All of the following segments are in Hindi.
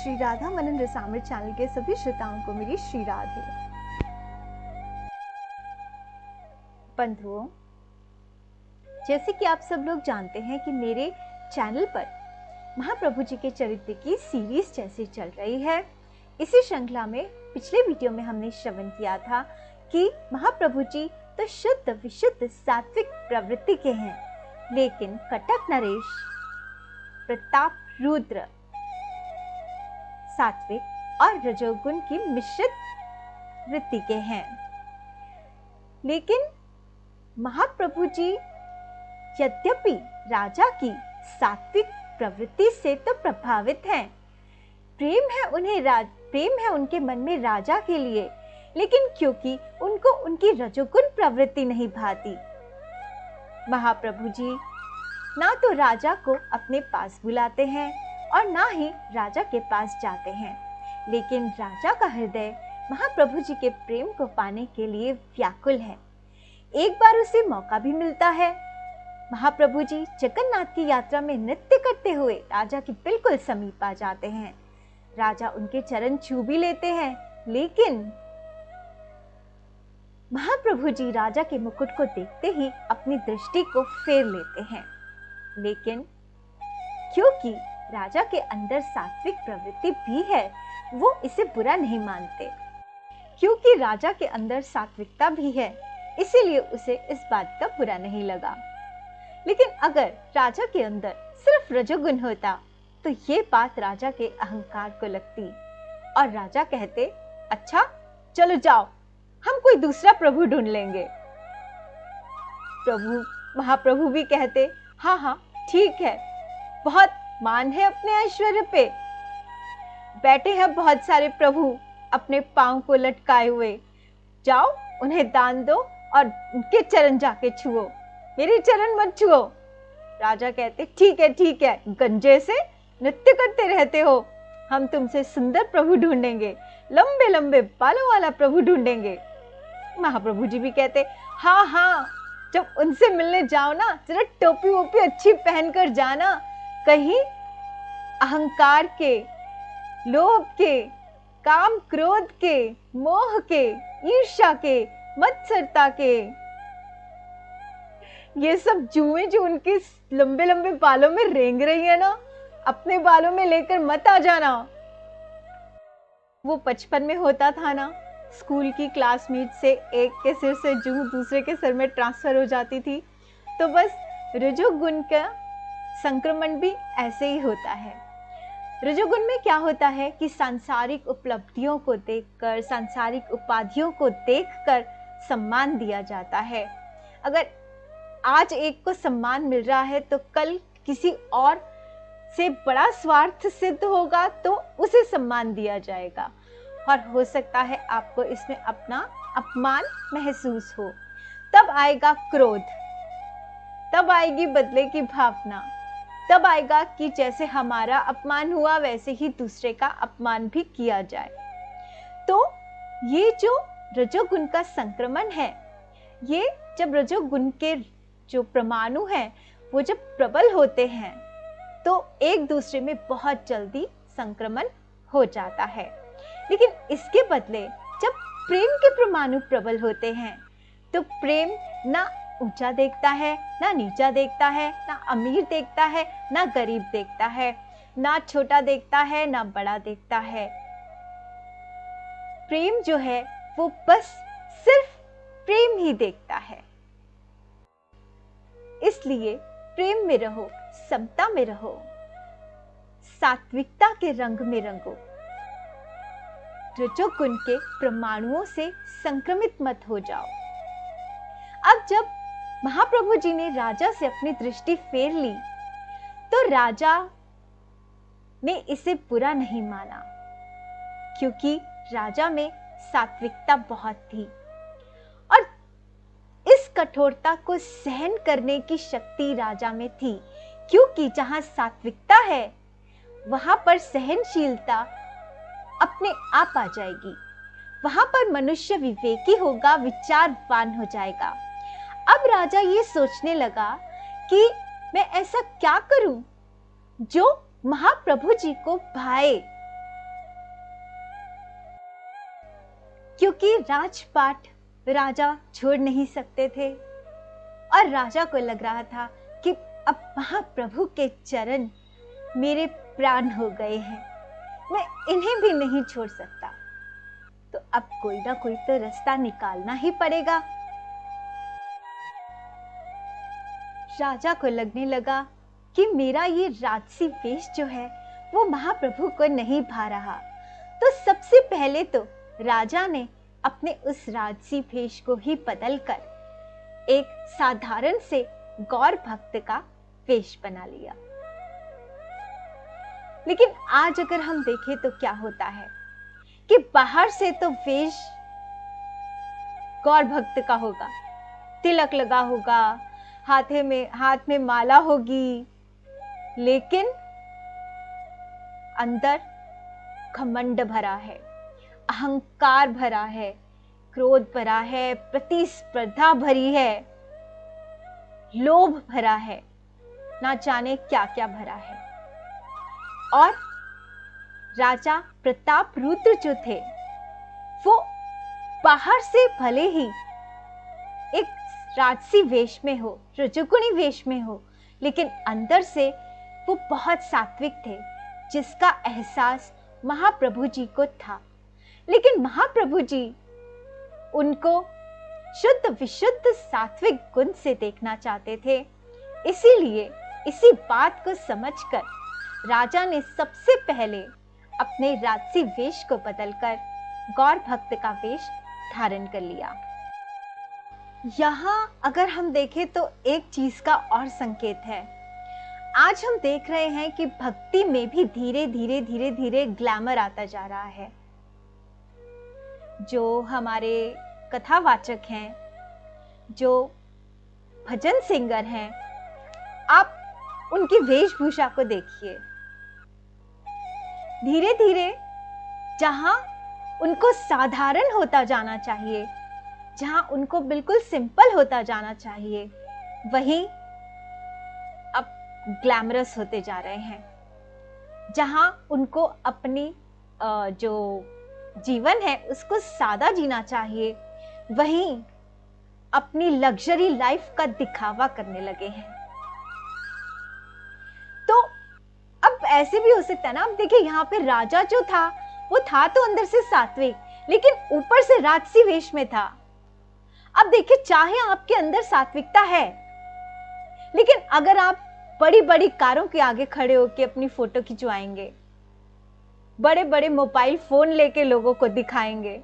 श्री राधा मनन रसामृत चैनल के सभी श्रोताओं को मेरी श्री राधे। बंधुओं, जैसे कि आप सब लोग जानते हैं कि मेरे चैनल पर महाप्रभु जी के चरित्र की सीरीज जैसे चल रही है। इसी श्रृंखला में पिछले वीडियो में हमने श्रवण किया था कि महाप्रभु जी तो शुद्ध विशुद्ध सात्विक प्रवृत्ति के हैं, लेकिन कटक नरेश प्रताप रुद्र सात्विक और रजोगुण की मिश्रित वृत्ति के हैं। लेकिन महाप्रभु जी यद्यपि राजा की सात्विक प्रवृत्ति से तो प्रभावित हैं, प्रेम है उनके मन में राजा के लिए, लेकिन क्योंकि उनको उनकी रजोगुण प्रवृत्ति नहीं भाती, महाप्रभु जी ना तो राजा को अपने पास बुलाते हैं और ना ही राजा के पास जाते हैं, लेकिन राजा का हृदय महाप्रभु जी के प्रेम को पाने के लिए व्याकुल है। एक बार उसे मौका भी मिलता है। महाप्रभु जी जगन्नाथ की यात्रा में नृत्य करते हुए राजा के बिल्कुल समीप आ जाते हैं। राजा उनके चरण छू भी लेते हैं, लेकिन महाप्रभु जी राजा के मुकुट को देखते ही अपनी दृष्टि को फेर लेते हैं। लेकिन क्योंकि राजा के अंदर सात्विक प्रवृत्ति भी है, वो इसे बुरा नहीं मानते। क्योंकि राजा के अंदर सात्विकता भी है, इसीलिए उसे इस बात का बुरा नहीं लगा। लेकिन अगर राजा के अंदर सिर्फ रजोगुण होता तो ये बात राजा के अहंकार को लगती और राजा कहते, अच्छा चलो जाओ, हम कोई दूसरा प्रभु ढूंढ लेंगे। महाप्रभु भी कहते, हाँ हाँ ठीक है, बहुत मान है अपने ऐश्वर्य पे, बैठे हैं बहुत सारे प्रभु अपने पांव को लटकाए हुए, जाओ उन्हें दान दो और उनके चरण जाके छुओ, मेरे चरण मत छुओ। राजा कहते, ठीक है, गंजे से नृत्य करते रहते हो, हम तुमसे सुंदर प्रभु ढूंढेंगे, लंबे लंबे बालों वाला प्रभु ढूंढेंगे। महाप्रभु जी भी कहते, हाँ, जब उनसे मिलने जाओ ना, जरा टोपी वोपी अच्छी पहनकर जाना, कहीं अहंकार के, लोभ के, काम क्रोध के, मोह के, ईर्ष्या के, मत्सरता के, ये सब जुएं जो उनके लंबे लंबे बालों में रेंग रही है ना, अपने बालों में लेकर मत आ जाना। वो बचपन में होता था ना, स्कूल की क्लासमेट से एक के सिर से जूं दूसरे के सिर में ट्रांसफर हो जाती थी, तो बस रजोगुण का संक्रमण भी ऐसे ही होता है। रजोगुण में क्या होता है कि सांसारिक उपलब्धियों को देखकर, सांसारिक उपाधियों को देखकर सम्मान दिया जाता है। अगर आज एक को सम्मान मिल रहा है तो कल किसी और से बड़ा स्वार्थ सिद्ध होगा तो उसे सम्मान दिया जाएगा, और हो सकता है आपको इसमें अपना अपमान महसूस हो। तब आएगा क्रोध, तब आएगी बदले की भावना, तब आएगा कि जैसे हमारा अपमान हुआ वैसे ही दूसरे का अपमान भी किया जाए। तो ये जो रजोगुण का संक्रमण है, ये जब रजोगुण के जो परमाणु हैं वो जब प्रबल होते हैं तो एक दूसरे में बहुत जल्दी संक्रमण हो जाता है। लेकिन इसके बदले जब प्रेम के परमाणु प्रबल होते हैं तो प्रेम ना ऊंचा देखता है, ना नीचा देखता है, ना अमीर देखता है, ना गरीब देखता है, ना छोटा देखता है, ना बड़ा देखता है। प्रेम जो है वो बस सिर्फ प्रेम ही देखता है। इसलिए प्रेम में रहो, समता में रहो, सात्विकता के रंग में रंगो, रजोगुण के परमाणुओं से संक्रमित मत हो जाओ। अब जब महाप्रभु जी ने राजा से अपनी दृष्टि फेर ली तो राजा ने इसे बुरा नहीं माना, क्योंकि राजा में सात्विकता बहुत थी और इस कठोरता को सहन करने की शक्ति राजा में थी। क्योंकि जहां सात्विकता है वहां पर सहनशीलता अपने आप आ जाएगी, वहां पर मनुष्य विवेकी होगा, विचारवान हो जाएगा। अब राजा ये सोचने लगा कि मैं ऐसा क्या करूं जो महाप्रभु जी को भाए, क्योंकि राजपाट राजा छोड़ नहीं सकते थे और राजा को लग रहा था कि अब महाप्रभु के चरण मेरे प्राण हो गए हैं, मैं इन्हें भी नहीं छोड़ सकता, तो अब कोई ना कोई तो रास्ता निकालना ही पड़ेगा। राजा को लगने लगा कि मेरा ये राजसी वेश जो है वो महाप्रभु को नहीं भा रहा, तो सबसे पहले तो राजा ने अपने उस राजसी वेश को ही बदलकर एक साधारण से गौर भक्त का वेश बना लिया। लेकिन आज अगर हम देखें तो क्या होता है कि बाहर से तो वेश गौर भक्त का होगा, तिलक लगा होगा, हाथ में माला होगी, लेकिन अंदर घमंड भरा है, अहंकार भरा है, क्रोध भरा है, प्रतिस्पर्धा भरी है, लोभ भरा है, ना जाने क्या क्या भरा है। और राजा प्रताप रुद्र जो थे वो बाहर से भले ही एक राजसी वेश में हो, रजोगुणी वेश में हो, लेकिन अंदर से वो बहुत सात्विक थे, जिसका एहसास महाप्रभु जी को था। लेकिन महाप्रभु जी उनको शुद्ध विशुद्ध सात्विक गुण से देखना चाहते थे। इसीलिए इसी बात को समझकर राजा ने सबसे पहले अपने राजसी वेश को बदलकर गौर भक्त का वेश धारण कर लिया। यहाँ अगर हम देखें तो एक चीज का और संकेत है। आज हम देख रहे हैं कि भक्ति में भी धीरे धीरे ग्लैमर आता जा रहा है। जो हमारे कथावाचक हैं, जो भजन सिंगर हैं, आप उनकी वेशभूषा को देखिए। धीरे धीरे जहां उनको साधारण होता जाना चाहिए, जहां उनको बिल्कुल सिंपल होता जाना चाहिए, वहीं अब ग्लैमरस होते जा रहे हैं। जहां उनको अपनी जो जीवन है उसको सादा जीना चाहिए, वहीं अपनी लग्जरी लाइफ का दिखावा करने लगे हैं। तो अब ऐसे भी हो सकता है ना। अब देखिए यहाँ पे राजा जो था वो था तो अंदर से सात्विक, लेकिन ऊपर से राजसी वेश में था। अब देखिए, चाहे आपके अंदर सात्विकता है, लेकिन अगर आप बड़ी बड़ी कारों के आगे खड़े होकर अपनी फोटो खिंचवाएंगे, बड़े बड़े मोबाइल फोन लेके लोगों को दिखाएंगे,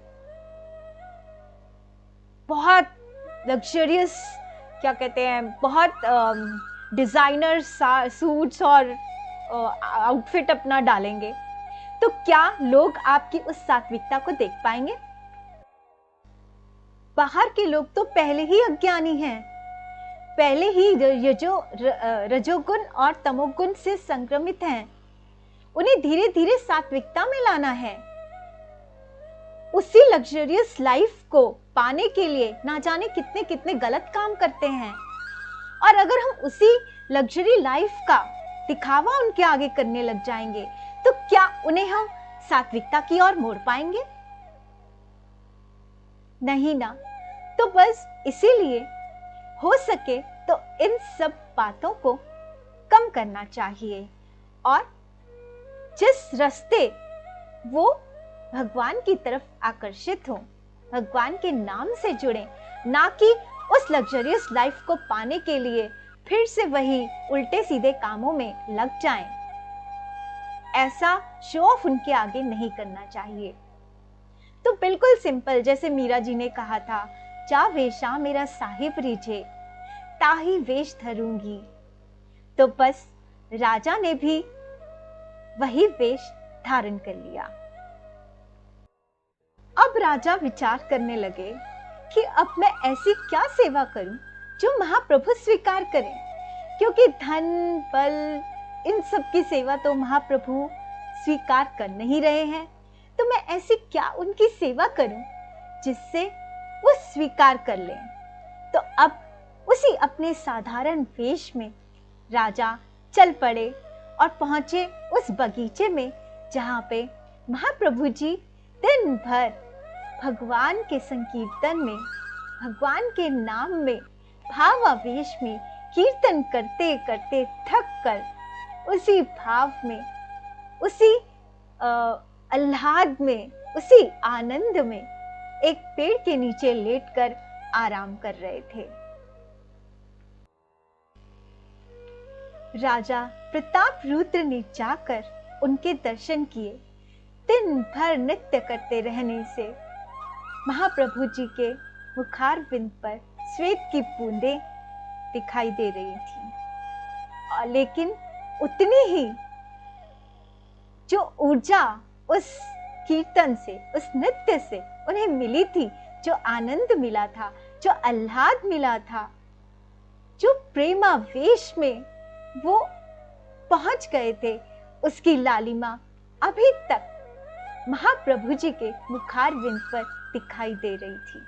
बहुत लग्जरियस क्या कहते हैं, बहुत डिजाइनर सूट्स और आउटफिट अपना डालेंगे, तो क्या लोग आपकी उस सात्विकता को देख पाएंगे? बाहर के लोग तो पहले ही अज्ञानी हैं, पहले ही रजोगुण और तमोगुण से संक्रमित हैं। उन्हें धीरे धीरे सात्विकता में लाना है। उसी लग्जरियस लाइफ को पाने के लिए ना जाने कितने कितने गलत काम करते हैं। और अगर हम उसी लग्जरी लाइफ का दिखावा उनके आगे करने लग जाएंगे, तो क्या उन्हें हम सात्विकता की ओर मोड़ पाएंगे? नहीं ना। तो बस इसीलिए हो सके तो इन सब बातों को कम करना चाहिए और जिस रास्ते वो भगवान की तरफ आकर्षित हो, भगवान के नाम से जुड़े, ना कि उस लग्जरियस लाइफ को पाने के लिए फिर से वही उल्टे सीधे कामों में लग जाएं। ऐसा शो ऑफ उनके आगे नहीं करना चाहिए। तो बिल्कुल सिंपल, जैसे मीरा जी ने कहा था, जा वेशा मेरा साहिब रिझे, ताही वेश धरूंगी। तो बस राजा ने भी वही वेश धारण कर लिया। अब राजा विचार करने लगे कि अब मैं ऐसी क्या सेवा करूं जो महाप्रभु स्वीकार करें, क्योंकि धन बल इन सब की सेवा तो महाप्रभु स्वीकार कर नहीं रहे हैं। तो मैं ऐसी क्या उनकी सेवा करूं जिससे वो स्वीकार कर लें। तो अब उसी अपने साधारण वेश में राजा चल पड़े और पहुंचे उस बगीचे में जहां पे महाप्रभु जी दिन भर भगवान के संकीर्तन में, भगवान के नाम में, भावावेश में कीर्तन करते करते थक कर उसी भाव में, उसी आह्लाद में, उसी आनंद में एक पेड़ के नीचे लेटकर आराम कर रहे थे। राजा प्रताप रुद्र ने जाकर उनके दर्शन किए। दिन भर नृत्य करते रहने से महाप्रभु जी के मुखारविंद पर श्वेत की बूंदें दिखाई दे रही थी, और लेकिन उतनी ही जो ऊर्जा उस कीर्तन से, उस नृत्य से उन्हें मिली थी, जो आनंद मिला था, जो आह्लाद मिला था, जो प्रेमावेश में वो पहुंच गए थे, उसकी लालिमा अभी तक महाप्रभु जी के मुखारविंद पर दिखाई दे रही थी।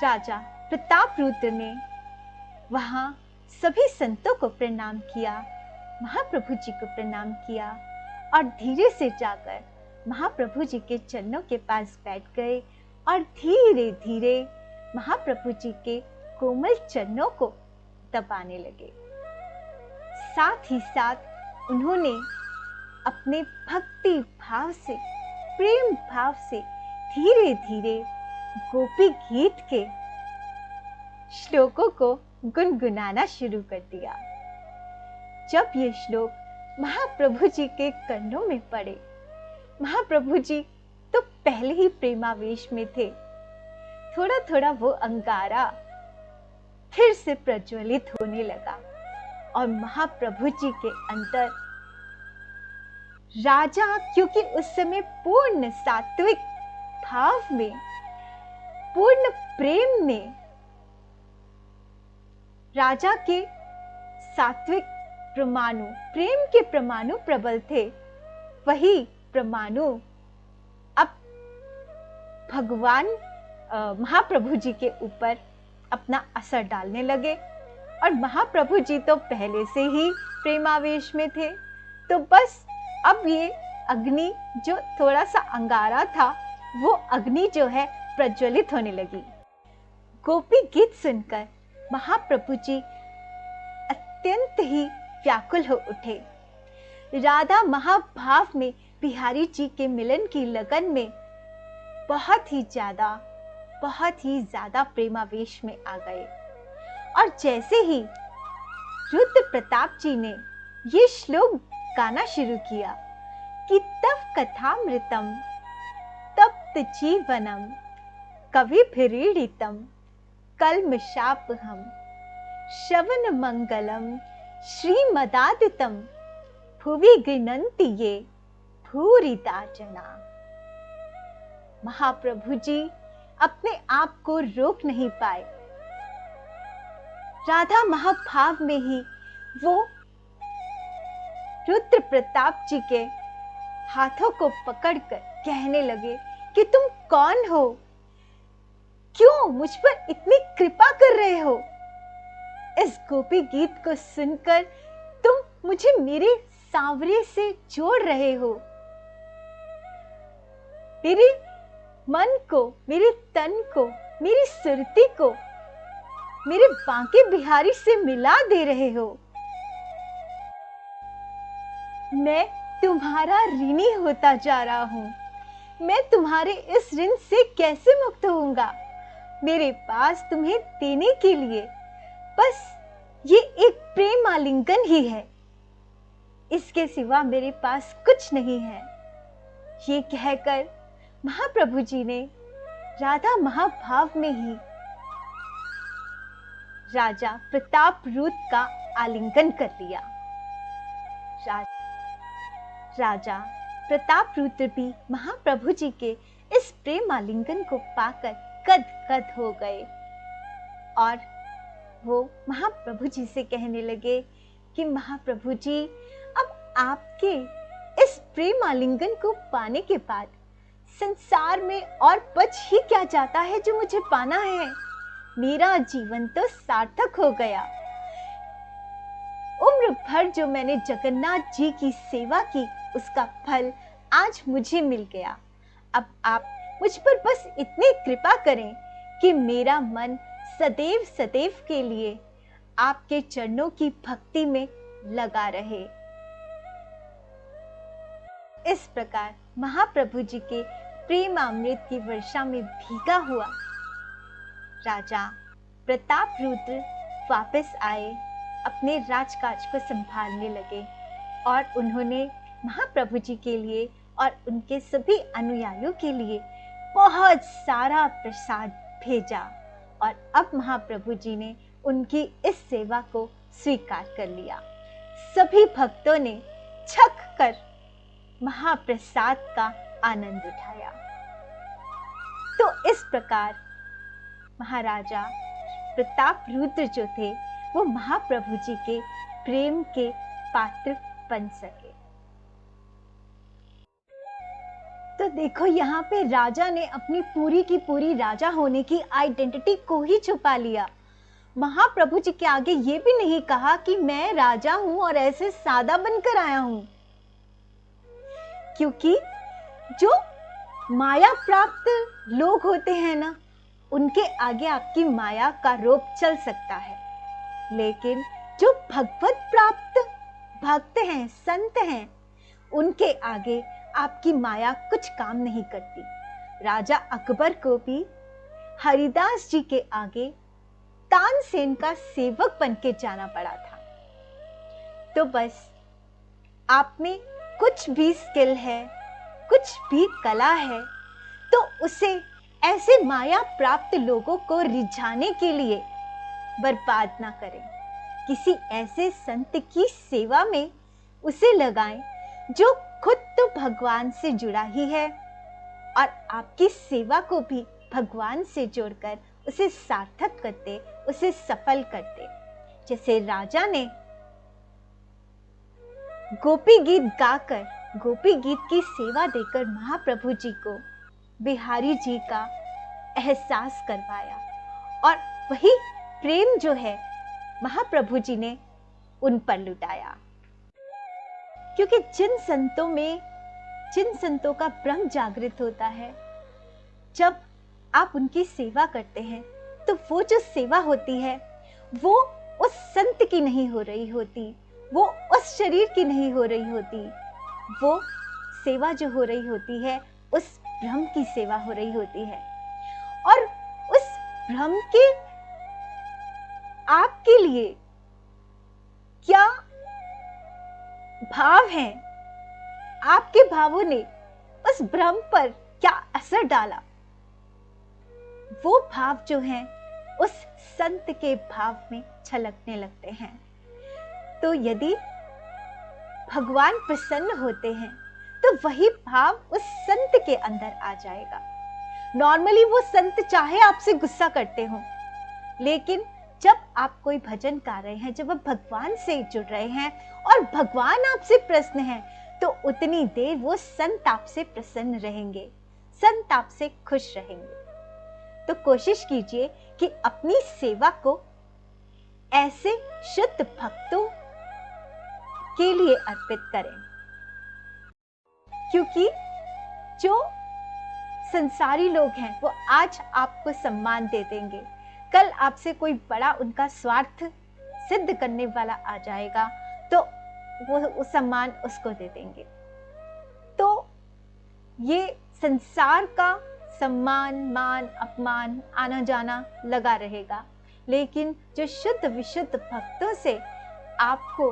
राजा प्रताप रुद्र ने वहां सभी संतों को प्रणाम किया, महाप्रभु जी को प्रणाम किया और धीरे से जाकर महाप्रभु जी के चरणों के पास बैठ गए और धीरे धीरे महाप्रभु जी के कोमल चरणों को दबाने लगे। साथ ही साथ उन्होंने अपने भक्ति भाव से, प्रेम भाव से धीरे धीरे गोपी गीत के श्लोकों को गुनगुनाना शुरू कर दिया। जब ये श्लोक महाप्रभु जी के कानों में पड़े, महाप्रभु जी तो पहले ही प्रेमावेश में थे, थोड़ा थोड़ा वो अंगारा फिर से प्रज्वलित होने लगा और महाप्रभु जी के अंदर राजा, क्योंकि उस समय पूर्ण सात्विक भाव में, पूर्ण प्रेम में, राजा के सात्विक परमाणु, प्रेम के परमाणु प्रबल थे, वही परमाणु अब भगवान महाप्रभु जी के ऊपर अपना असर डालने लगे। और महाप्रभु जी तो पहले से ही प्रेमावेश में थे, तो बस अब ये अग्नि, जो थोड़ा सा अंगारा था, वो अग्नि जो है प्रज्वलित होने लगी। गोपी गीत सुनकर महाप्रभु जी अत्यंत ही व्याकुल हो उठे। राधा महाभाव में बिहारी जी के मिलन की लगन में बहुत ही ज्यादा प्रेमावेश में आ गए। और जैसे ही रुद्र प्रताप जी ने ये श्लोक गाना शुरू किया कि तव कथामृतम तप्त जीवनम कवि भिरीडितम कल्मषापहम श्रवण मंगलम श्रीमदादितम भुवि गृह्णन्ति ये भूरिदा जना। महाप्रभु जी अपने आप को रोक नहीं पाए। राधा महाभाव में ही वो रुद्र प्रताप जी के हाथों को पकड़कर कहने लगे कि तुम कौन हो, क्यों मुझ पर इतनी कृपा कर रहे हो। इस गोपी गीत को सुनकर तुम मुझे मेरे सांवरे से जोड़ रहे हो, मेरे मन को, मेरे तन को, मेरी सुरती को मेरे बांके बिहारी से मिला दे रहे हो। मैं तुम्हारा ऋणी होता जा रहा हूं। मैं तुम्हारे इस ऋण से कैसे मुक्त होऊंगा। मेरे पास तुम्हें देने के लिए बस ये एक प्रेम आलिंगन ही है, इसके सिवा मेरे पास कुछ नहीं है। ये कहकर महाप्रभु जी ने राधा महाभाव में ही राजा प्रताप रुद्र का आलिंगन कर लिया। राजा प्रताप रुद्र भी महाप्रभु जी के इस प्रेम आलिंगन को पाकर कद कद हो गए और वो महाप्रभु जी से कहने लगे कि महाप्रभु जी, अब आपके इस प्रेम आलिंगन को पाने के बाद संसार में और बच ही क्या जाता है जो मुझे पाना है। मेरा जीवन तो सार्थक हो गया। उम्र भर जो मैंने जगन्नाथ जी की सेवा की उसका फल आज मुझे मिल गया। अब आप मुझ पर बस इतनी कृपा करें कि मेरा मन सदैव सदैव के लिए आपके चरणों की भक्ति में लगा रहे। इस प्रकार महाप्रभु जी के प्रेमामृत की वर्षा में भीगा हुआ राजा प्रताप रुद्र वापस आए, अपने राजकाज को संभालने लगे और उन्होंने महाप्रभु जी के लिए और उनके सभी अनुयायियों के लिए बहुत सारा प्रसाद भेजा। और अब महाप्रभु जी ने उनकी इस सेवा को स्वीकार कर लिया। सभी भक्तों ने छक कर महाप्रसाद का आनंद उठाया। तो इस प्रकार महाराजा प्रताप रुद्र जो थे वो महाप्रभु जी के प्रेम के पात्र बन सके। तो देखो यहाँ पे राजा ने अपनी पूरी की पूरी राजा होने की आइडेंटिटी को ही छुपा लिया। महाप्रभु जी के आगे ये भी नहीं कहा कि मैं राजा हूं और ऐसे सादा बनकर आया हूं, क्योंकि जो माया प्राप्त लोग होते हैं ना, उनके आगे आपकी माया का रोप चल सकता है, लेकिन जो भगवत प्राप्त भक्त हैं, संत हैं, उनके आगे आपकी माया कुछ काम नहीं करती। राजा अकबर को भी हरिदास जी के आगे तानसेन का सेवक बनके जाना पड़ा था। तो बस आप में कुछ भी स्किल है, कुछ भी कला है, तो उसे ऐसे माया प्राप्त लोगों को रिझाने के लिए बर्बाद ना करें। किसी ऐसे संत की सेवा में उसे लगाएं जो खुद तो भगवान से जुड़ा ही है और आपकी सेवा को भी भगवान से जोड़कर उसे सार्थक करते, उसे सफल करते। जैसे राजा ने गोपी गीत गाकर, गोपी गीत की सेवा देकर महाप्रभु जी को बिहारी जी का एहसास करवाया, और वही प्रेम जो है महाप्रभु जी ने उन पर लुटाया। क्योंकि जिन संतों का ब्रह्म जागृत होता है, जब आप उनकी सेवा करते हैं तो वो जो सेवा होती है वो उस संत की नहीं हो रही होती, वो उस शरीर की नहीं हो रही होती, वो सेवा जो हो रही होती है उस ब्रह्म की सेवा हो रही होती है। और उस ब्रह्म के आपके लिए क्या भाव हैं, आपके भावों ने उस ब्रह्म पर क्या असर डाला, वो भाव जो हैं उस संत के भाव में छलकने लगते हैं। तो यदि भगवान प्रसन्न होते हैं तो वही भाव उस संत के अंदर आ जाएगा। नॉर्मली वो संत चाहे आपसे गुस्सा करते हो, लेकिन जब आप कोई भजन गा रहे हैं, जब आप भगवान से जुड़ रहे हैं और भगवान आपसे प्रसन्न है, तो उतनी देर वो संत आपसे प्रसन्न रहेंगे, संत आपसे खुश रहेंगे। तो कोशिश कीजिए कि अपनी सेवा को ऐसे शुद्ध भक्तों के लिए अर्पित करें, क्योंकि जो संसारी लोग हैं वो आज आपको सम्मान दे देंगे, कल आपसे कोई बड़ा उनका स्वार्थ सिद्ध करने वाला आ जाएगा तो वो सम्मान उसको दे देंगे। तो ये संसार का सम्मान, मान, अपमान आना जाना लगा रहेगा, लेकिन जो शुद्ध विशुद्ध भक्तों से आपको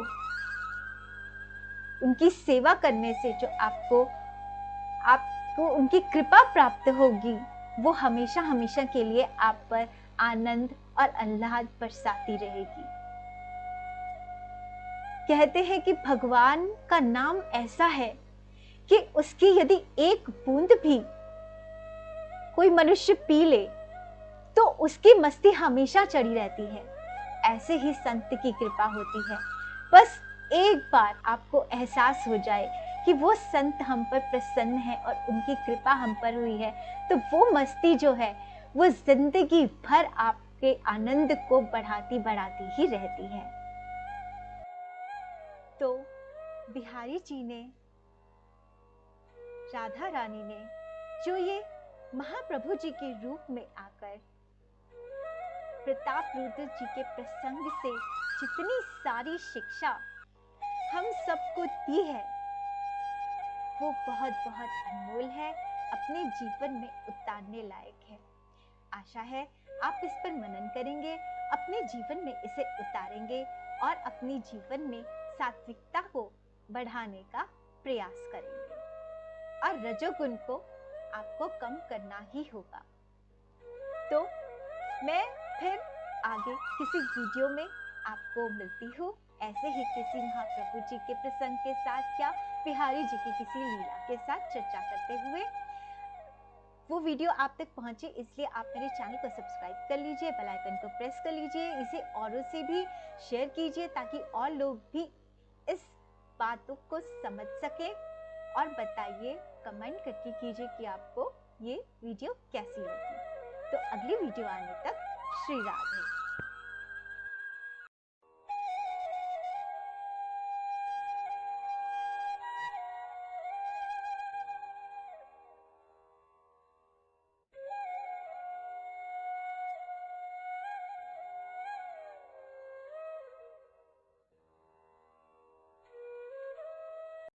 उनकी सेवा करने से जो आपको उनकी कृपा प्राप्त होगी, वो हमेशा हमेशा के लिए आप पर आनंद और आह्लाद बरसाती रहेगी। कहते हैं कि भगवान का नाम ऐसा है कि उसकी यदि एक बूंद भी कोई मनुष्य पी ले तो उसकी मस्ती हमेशा चढ़ी रहती है। ऐसे ही संत की कृपा होती है। बस एक बार आपको एहसास हो जाए कि वो संत हम पर प्रसन्न है और उनकी कृपा हम पर हुई है, तो वो मस्ती जो है वो जिंदगी भर आपके आनंद को बढ़ाती बढ़ाती ही रहती है। तो बिहारी जी ने, राधा रानी ने, जो ये महाप्रभु जी के रूप में आकर प्रताप रुद्र जी के प्रसंग से जितनी सारी शिक्षा हम सबको दी है, वो बहुत बहुत अनमोल है, अपने जीवन में उतारने लायक है। आशा है आप इस पर मनन करेंगे, अपने जीवन में इसे उतारेंगे और अपने जीवन में सात्विकता को बढ़ाने का प्रयास करेंगे और रजोगुण को आपको कम करना ही होगा। तो मैं फिर आगे किसी वीडियो में आपको मिलती हूँ, ऐसे ही किसी महाप्रभु जी के प्रसंग के साथ या बिहारी जी की किसी लीला के साथ चर्चा करते हुए। वो वीडियो आप तक पहुंचे इसलिए आप मेरे चैनल को सब्सक्राइब कर लीजिए, बेल आइकन को प्रेस कर लीजिए, इसे औरों से भी शेयर कीजिए ताकि और लोग भी इस बातों को समझ सके। और बताइए, कमेंट करके कीजिए कि आपको ये वीडियो कैसी लगी। तो अगली वीडियो आने तक श्री राधे।